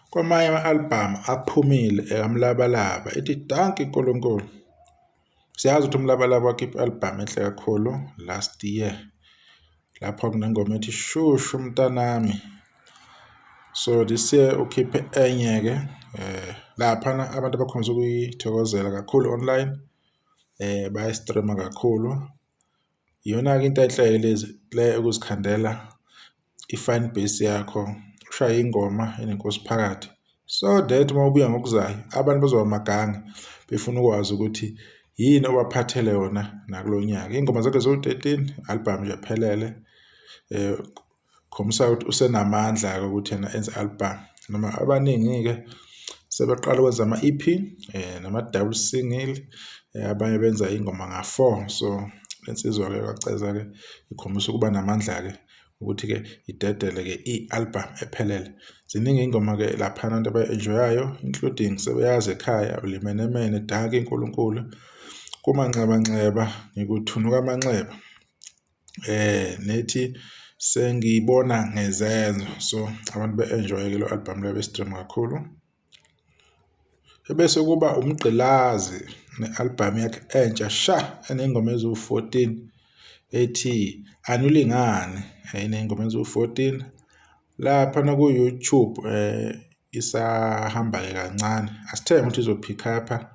kwamanye ama-album aphumile amlabalaba ethi danki nkulunkulu. Siyazi ukuthi umlabalaba wakhipha i-album enhle kakhulu last year lapho kunengoma ethi shushu mntanami. So this year ukhiphe enye-ke laphana abantu abakhombisa ukuyithokozela kakhulu online bayayistreama kakhulu. Iyona-ke into enhle le ukuzikhandela i-fan base yakho, ushaye ingoma enenkosi phakathi, so that uma ubuya ngokuzayo abantu bazoba maganga befuna ukwazi ukuthi yini obaphathele yona nakulo nyaka. Ingoma zakhe zo-13 album nje aphelele khombisa ukuthi usenamandla ukuthi yena enze album. Noma abaningi-ke sebeqala ukwenza ama-EP nama-double single, abanye benza ingoma nga-4. So lensizwa-ke kaCeza-ke ikhombisa ukuba namandla-ke ukuthi-ke idedele-ke i-album ephelele. Ziningi ingoma-ke laphana abantu abayi-enjoyayo, including sebeyazi ekhaya ulimenemene, danki nkulunkulu, kumanxebanxeba, ngikuthunuka amanxeba, nethi sengibona ngezenzo. So abantu be-enjoy-ke lo album leyo be-stream kakhulu. Ebese kuba uMgqilazi ne-album yakhe entsha sha enengoma eziwu-14 ethi Anulingani, inengoma eziwu-14 laphana ku-YouTube isahamba-ke kancane. Asithembe ukuthi izo-pick up-a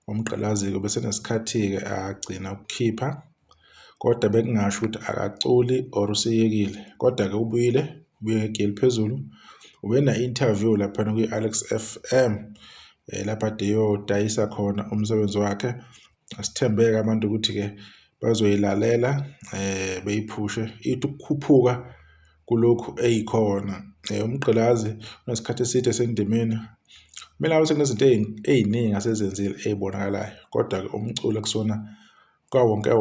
uMgqilazi-ke bese nesikhathi-ke agcina ukukhipha, kodwa bekungasho ukuthi akaculi or useyekile, kodwa-ke ubuye ngegeli phezulu. Ube na-interview laphana kwi-Alex FM lapha ade eyodayisa khona umsebenzi wakhe. Asithembe-ke abantu ukuthi-ke bazoyilalela beyiphushe ithi ukukhuphuka kulokhu eyikhona. uMgqilazi unesikhathi eside esendimeni, kumele ngabe sekunezinto ey'ningi asezenzile ey'bonakalayo, kodwa-ke umculo kusona kawonke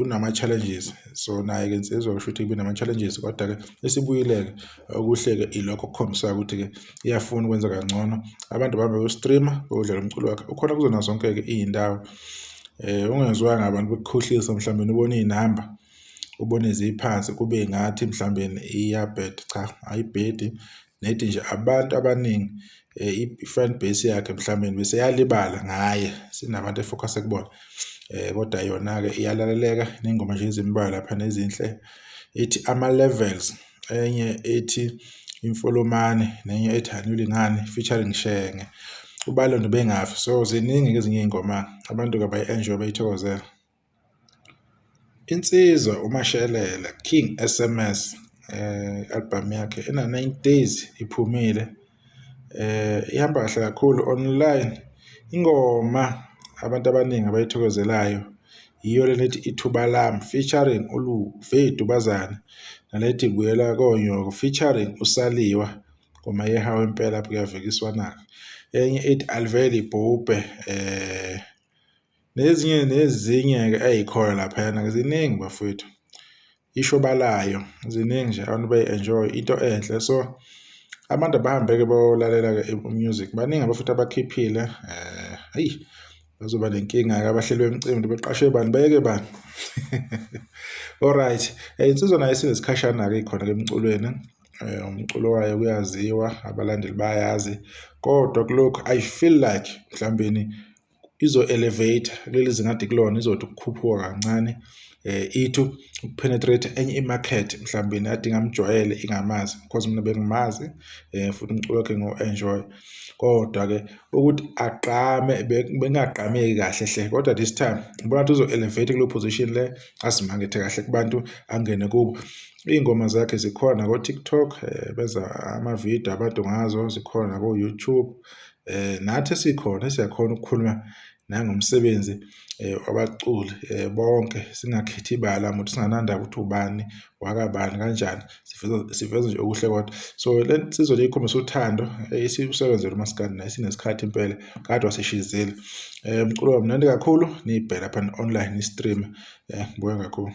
unama-challenges. So naye-ke insizwa kusho ukuthi ibe nama-challenges, kodwa-ke esibuyile-ke okuhle-ke ilokho okukhombisa ukuthi-ke iyafuna ukwenza kangcono. Abantu bahambe bayostreama bewudlala umculo wakhe, ukhona kuzona zonke-ke iy'ndawo. Ungezwanga abantu bekukhohlisa mhlawumbe ubone iy'namba, ubone ziphansi kube ngathi mhlawumbe iyabheda. Cha, ayibhedi, nethi nje abantu abaningi i-fan base yakhe mhlawumbe bese yalibala ngaye, sinabantu efocus kubona. Kodwa yona-ke iyalaleleka, nengoma nje ezimbalwa lapha nezinhle ethi ama-levels, enye ethi imfolomane, nenye ethi Anulingani featuring Shenge, uBalondo bengafi. So ziningi ezinye iy'ngoma abantu-ke bayi-enjoy bayithokozela. Insizwa uMashelela King SMS, album yakhe ena 9 days iphumile, ihamba kahle kakhulu online. Ingoma abantu abaningi abayithokozelayo iyo le lethi ithuba lami featuring uLuve Dubazane, nalethi buyela konyoko featuring uSaliwa, ngoma yehawe impela lapho kuyavekiswana-ke. Enye ethi Alveli Ibhubhe, nezinye-ke ey'khona laphayana-ke ziningi bafowethu, isho balayo ziningi nje abantu bayi-enjoy, into enhle. So abantu abahambe-ke bayolalela-ke umusic, baningi abafuthi abakhiphile. Hayi, bazoba nenkinga-ke abahleli bemcimbi beqashe bani beke bani. Alright, insizwa nayo isinesikhashana-ke ikhona-ke emculweni. Umculo wayo kuyaziwa, abalandeli bayazi, kodwa kulokhu I feel like mhlawumbe izo-elevate kuleli zingathi kulona, izothi ukukhuphuka kancane, ithi ukupenetrate enye imarket mhlawumbe nade ingamjwayele ingamazi, because mina bengimazi futhi umculo wakhe ngo-enjoy, kodwa-ke ukuthi agqame bengagqameki kahle hle, kodwa this time ngibona ukuthi uzo-elevate kulo position le, azimakethe kahle kubantu angene kubo. Iy'ngoma zakhe zikhona ko-TikTok, benza amavidiyo abantu ngazo, zikhona ko-YouTube. Nathi sikhona siyakhona ukukhuluma nangomsebenzi wabaculi bonke, singakhethi ibala ukuthi singanandaba ukuthi ubani wakabani kanjani, siveza nje okuhle kodwa. So le nsizwa le ikhombisa uthando, isibusebenzela umaskandi naye sinesikhathi impela, kade wasishizile. Umculo wamnandi kakhulu, niyibheke lapha online, ni-stream. Ngibonge kakhulu.